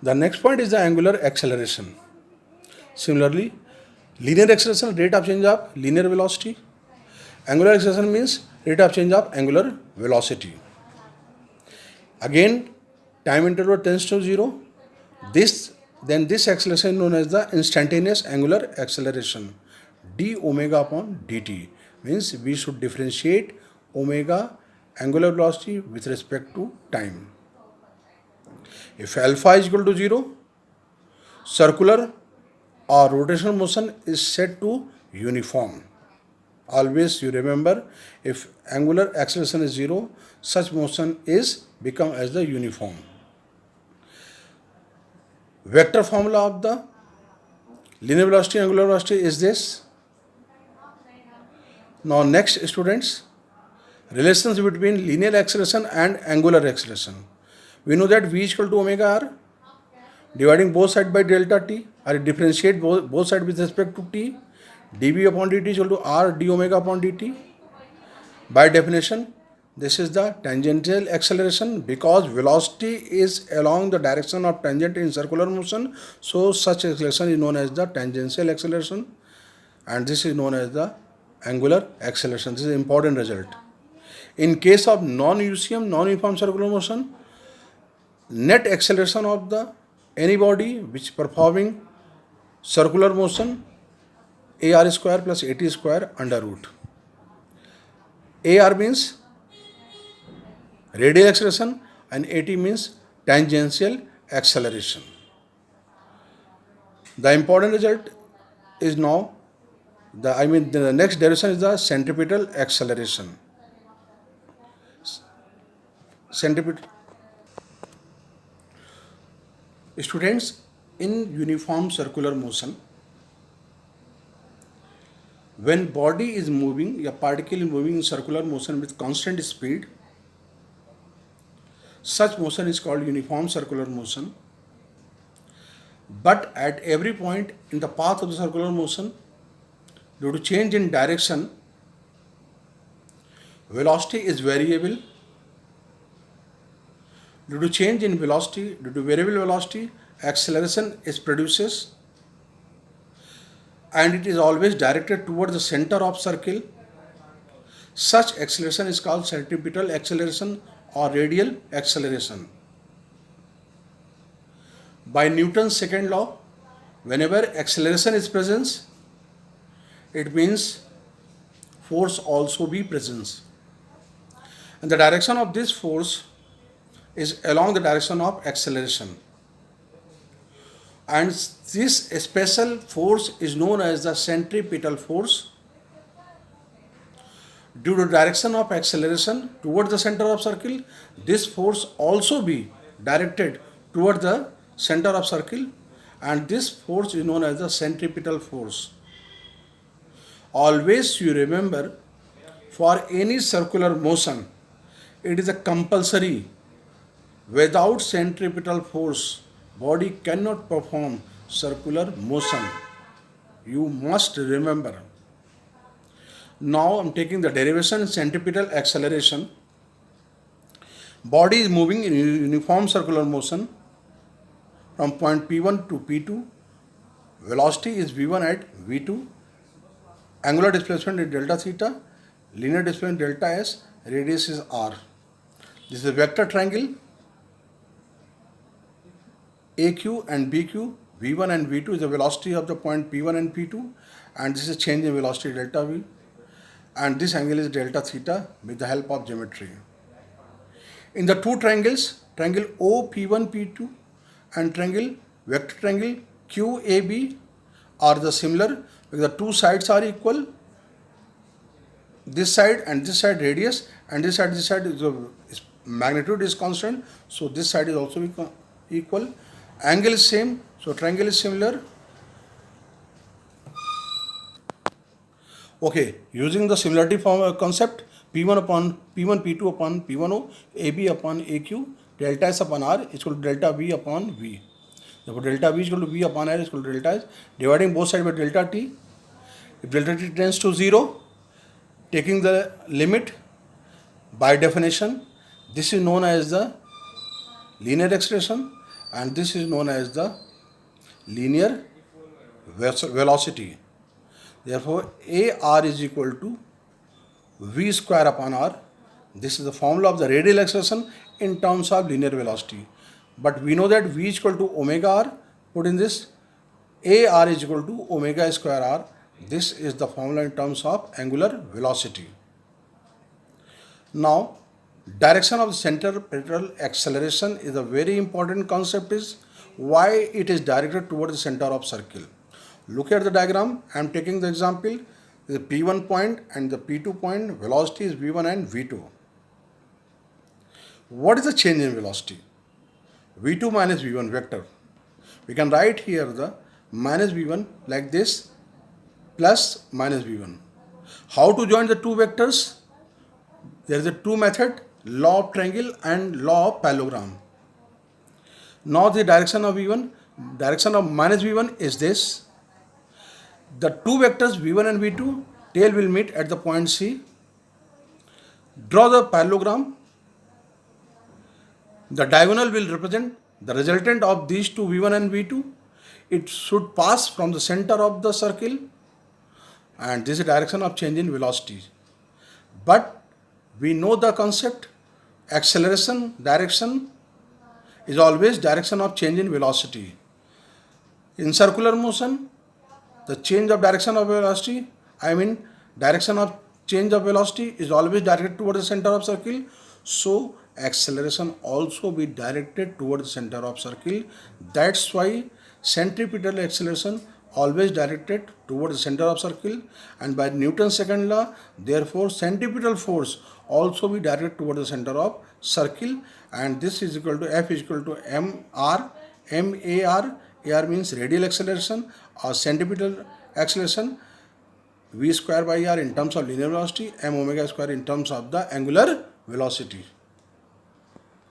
The next point is the angular acceleration. Similarly, linear acceleration, rate of change of linear velocity. Angular acceleration means rate of change of angular velocity. Again, time interval tends to 0. This acceleration is known as the instantaneous angular acceleration, d omega upon dt. Means we should differentiate omega angular velocity with respect to time. If alpha is equal to 0, circular or rotational motion is set to uniform. Always you remember, if angular acceleration is 0, such motion is become as the uniform. Vector formula of the linear velocity and angular velocity is this. Now next, students, relations between linear acceleration and angular acceleration. We know that v is equal to omega r, dividing both sides by delta t, or differentiate both sides with respect to t, dv upon dt is equal to r d omega upon dt. By definition, this is the tangential acceleration, because velocity is along the direction of tangent in circular motion, so such acceleration is known as the tangential acceleration, and this is known as the angular acceleration. This is an important result. In case of non-UCM, non-uniform circular motion, net acceleration of the any body which performing circular motion, AR square plus AT square under root. AR means radial acceleration and AT means tangential acceleration. The important result is now the next derivation is the centripetal acceleration. Students, in uniform circular motion, when body is moving, a particle is moving in circular motion with constant speed, such motion is called uniform circular motion. But at every point in the path of the circular motion, due to change in direction, velocity is variable. Due to change in velocity, due to variable velocity, acceleration is produces, and it is always directed towards the center of circle. Such acceleration is called centripetal acceleration or radial acceleration. By Newton's second law, whenever acceleration is present, it means force also be present. And the direction of this force is along the direction of acceleration. And this special force is known as the centripetal force. Due to direction of acceleration towards the center of circle, this force also be directed toward the center of circle, and this force is known as the centripetal force. Always you remember, for any circular motion, it is a compulsory. Without centripetal force, body cannot perform circular motion. You must remember. Now I am taking the derivation centripetal acceleration. Body is moving in uniform circular motion from point P1 to P2. Velocity is V1 at V2. Angular displacement is delta theta. Linear displacement delta s. Radius is r. This is a vector triangle. AQ and BQ, V1 and V2 is the velocity of the point P1 and P2, and this is change in velocity delta V, and this angle is delta theta with the help of geometry. In the two triangles, triangle OP1 P2 and vector triangle QAB are the similar because the two sides are equal. This side and this side radius, and this side is magnitude is constant, so this side is also equal. Angle is same, so triangle is similar. Okay, using the similarity form concept, P1 upon P1 P2 upon P1O, AB upon AQ, delta S upon R is equal to delta V upon V. Therefore, delta V is equal to V upon R is equal to delta S, dividing both sides by delta T. If delta T tends to 0, taking the limit, by definition, this is known as the linear acceleration, and this is known as the linear velocity. Therefore, AR is equal to V square upon R. This is the formula of the radial acceleration in terms of linear velocity. But we know that V is equal to omega R. Put in this, AR is equal to omega square R. This is the formula in terms of angular velocity. Now, direction of the centripetal acceleration is a very important concept. Is why it is directed towards the center of circle. Look at the diagram. I am taking the example. The P1 point and the P2 point, velocity is V1 and V2. What is the change in velocity? V2 minus V1 vector. We can write here the minus V1 like this, plus minus V1. How to join the two vectors? There is a two method, law of triangle and law of parallelogram. Now the direction of V1, direction of minus V1 is this. The two vectors V1 and V2, tail will meet at the point C. Draw the parallelogram. The diagonal will represent the resultant of these two V1 and V2. It should pass from the center of the circle, and this is the direction of change in velocity. But we know the concept, acceleration direction is always direction of change in velocity. In circular motion, the change of direction of velocity, direction of change of velocity is always directed towards the center of circle. So acceleration also be directed towards the center of circle. That's why centripetal acceleration always directed towards the center of circle, and by Newton's second law, therefore centripetal force also be directed towards the center of circle, and this is equal to F is equal to MR. AR means radial acceleration, or centripetal acceleration, V square by R in terms of linear velocity, M omega square in terms of the angular velocity.